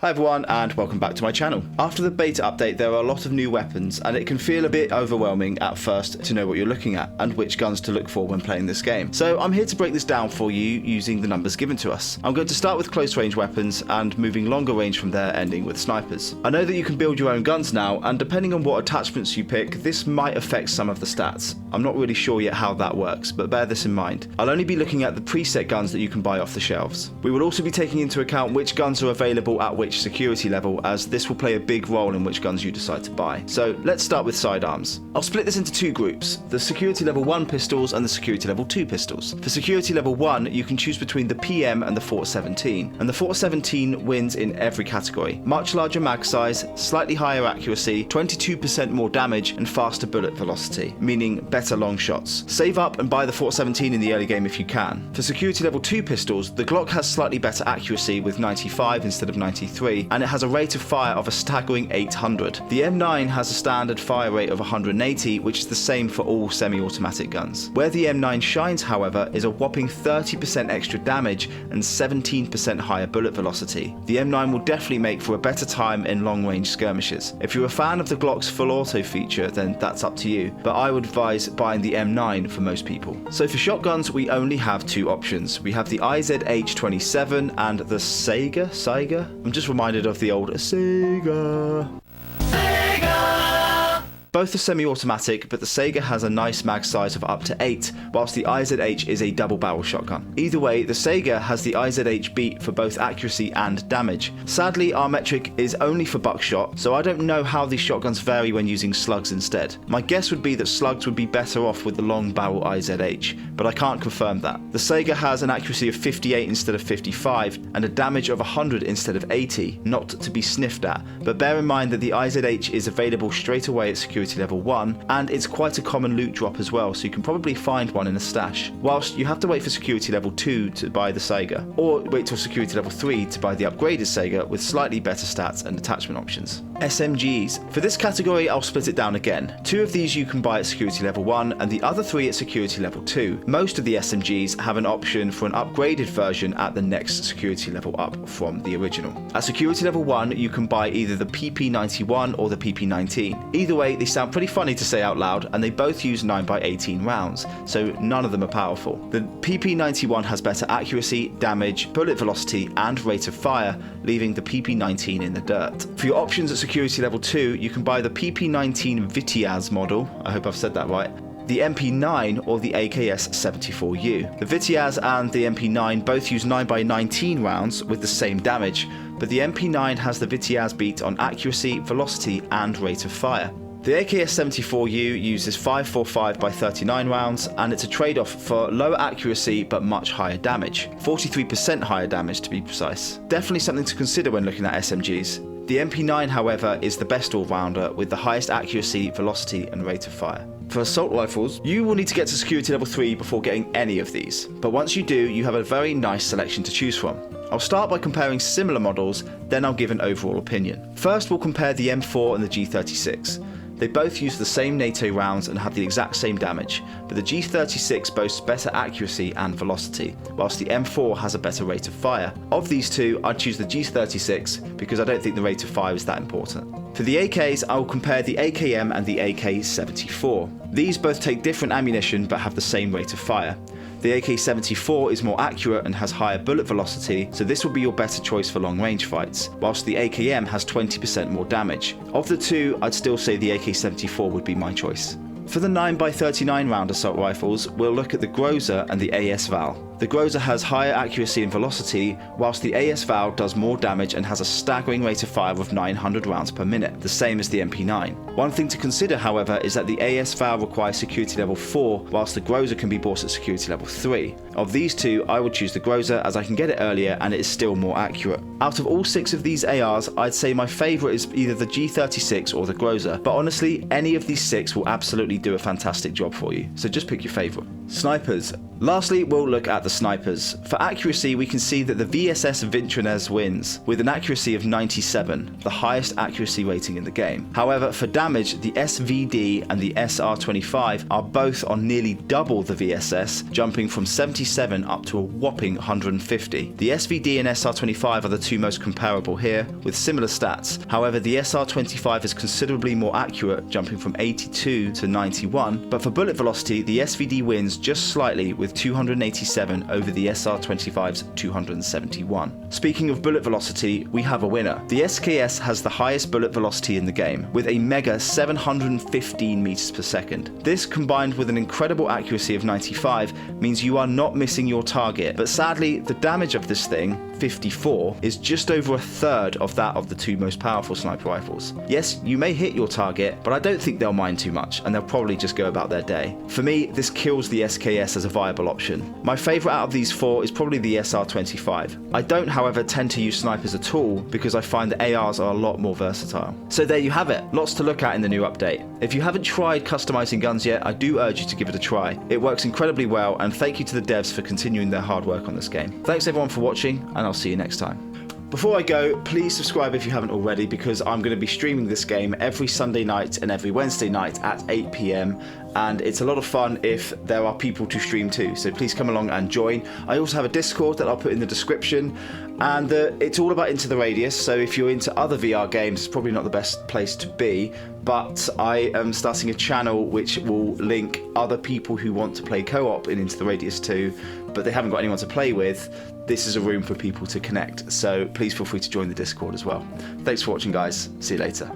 Hi everyone and welcome back to my channel. After the beta update there are a lot of new weapons and it can feel a bit overwhelming at first to know what you're looking at and which guns to look for when playing this game. So I'm here to break this down for you using the numbers given to us. I'm going to start with close range weapons and moving longer range from there, ending with snipers. I know that you can build your own guns now, and depending on what attachments you pick this might affect some of the stats. I'm not really sure yet how that works, but bear this in mind. I'll only be looking at the preset guns that you can buy off the shelves. We will also be taking into account which guns are available at which security level, as this will play a big role in which guns you decide to buy. So let's start with sidearms. I'll split this into two groups, the security level 1 pistols and the security level 2 pistols. For security level 1 you can choose between the PM and the 417, and the 417 wins in every category. Much larger mag size, slightly higher accuracy, 22% more damage and faster bullet velocity, meaning better long shots. Save up and buy the 417 in the early game if you can. For security level 2 pistols, the Glock has slightly better accuracy with 95 instead of 93, and it has a rate of fire of a staggering 800. The M9 has a standard fire rate of 180, which is the same for all semi-automatic guns. Where the M9 shines, however, is a whopping 30% extra damage and 17% higher bullet velocity. The M9 will definitely make for a better time in long-range skirmishes. If you're a fan of the Glock's full auto feature, then that's up to you, but I would advise buying the M9 for most people. So for shotguns, we only have two options. We have the IZH-27 and the Saiga? I'm just reminded of the old Sega. Both are semi-automatic, but the Saiga has a nice mag size of up to 8, whilst the IZH is a double barrel shotgun. Either way, the Saiga has the IZH beat for both accuracy and damage. Sadly, our metric is only for buckshot, so I don't know how these shotguns vary when using slugs instead. My guess would be that slugs would be better off with the long barrel IZH, but I can't confirm that. The Saiga has an accuracy of 58 instead of 55, and a damage of 100 instead of 80, not to be sniffed at, but bear in mind that the IZH is available straight away at security level 1, and it's quite a common loot drop as well, so you can probably find one in a stash, whilst you have to wait for security level 2 to buy the Saiga, or wait till security level 3 to buy the upgraded Saiga with slightly better stats and attachment options. SMGs. For this category I'll split it down again. 2 of these you can buy at security level 1 and the other 3 at security level 2. Most of the SMGs have an option for an upgraded version at the next security level up from the original. At security level 1 you can buy either the PP91 or the PP19. Either way they sound pretty funny to say out loud, and they both use 9x18 rounds, so none of them are powerful. The PP91 has better accuracy, damage, bullet velocity and rate of fire, leaving the PP19 in the dirt. For your options at security level 2 you can buy the PP19 Vitiaz model, I hope I've said that right, the MP9 or the AKS-74U. The Vitiaz and the MP9 both use 9x19 rounds with the same damage, but the MP9 has the Vitiaz beat on accuracy, velocity and rate of fire. The AKS-74U uses 545x39 rounds, and it's a trade-off for lower accuracy but much higher damage. 43% higher damage to be precise. Definitely something to consider when looking at SMGs. The MP9, however, is the best all-rounder with the highest accuracy, velocity and rate of fire. For assault rifles, you will need to get to security level 3 before getting any of these, but once you do, you have a very nice selection to choose from. I'll start by comparing similar models, then I'll give an overall opinion. First we'll compare the M4 and the G36. They both use the same NATO rounds and have the exact same damage, but the G36 boasts better accuracy and velocity, whilst the M4 has a better rate of fire. Of these two, I'd choose the G36 because I don't think the rate of fire is that important. For the AKs, I will compare the AKM and the AK-74. These both take different ammunition but have the same rate of fire. The AK-74 is more accurate and has higher bullet velocity, so this will be your better choice for long range fights, whilst the AKM has 20% more damage. Of the two, I'd still say the AK-74 would be my choice. For the 9x39 round assault rifles, we'll look at the Groza and the AS Val. The Groza has higher accuracy and velocity, whilst the AS Val does more damage and has a staggering rate of fire of 900 rounds per minute, the same as the MP9. One thing to consider, however, is that the AS Val requires security level 4, whilst the Groza can be bought at security level 3. Of these two, I would choose the Groza as I can get it earlier and it is still more accurate. Out of all 6 of these ARs, I'd say my favourite is either the G36 or the Groza, but honestly, any of these 6 will absolutely do a fantastic job for you, so just pick your favourite. Snipers. Lastly, we'll look at the snipers. For accuracy, we can see that the VSS Vincennes wins, with an accuracy of 97, the highest accuracy rating in the game. However, for damage, the SVD and the SR25 are both on nearly double the VSS, jumping from 77 up to a whopping 150. The SVD and SR25 are the two most comparable here, with similar stats. However, the SR25 is considerably more accurate, jumping from 82 to 91, but for bullet velocity, the SVD wins just slightly with 287 over the SR25's 271. Speaking of bullet velocity, we have a winner. The SKS has the highest bullet velocity in the game, with a mega 715 meters per second. This, combined with an incredible accuracy of 95, means you are not missing your target, but sadly, the damage of this thing, 54, is just over a third of that of the two most powerful sniper rifles. Yes, you may hit your target, but I don't think they'll mind too much, and they'll probably just go about their day. For me, this kills the SKS as a viable option. My favourite out of these four is probably the SR25. I don't, however, tend to use snipers at all because I find that ARs are a lot more versatile. So there you have it, lots to look at in the new update. If you haven't tried customizing guns yet, I do urge you to give it a try. It works incredibly well, and thank you to the devs for continuing their hard work on this game. Thanks everyone for watching, and I'll see you next time. Before I go, please subscribe if you haven't already, because I'm going to be streaming this game every Sunday night and every Wednesday night at 8 PM, and it's a lot of fun if there are people to stream to, so please come along and join. I also have a Discord that I'll put in the description, and it's all about Into the Radius, so if you're into other VR games, it's probably not the best place to be, but I am starting a channel which will link other people who want to play co-op in Into the Radius 2, but they haven't got anyone to play with. This is a room for people to connect, so please feel free to join the Discord as well. Thanks for watching, guys. See you later.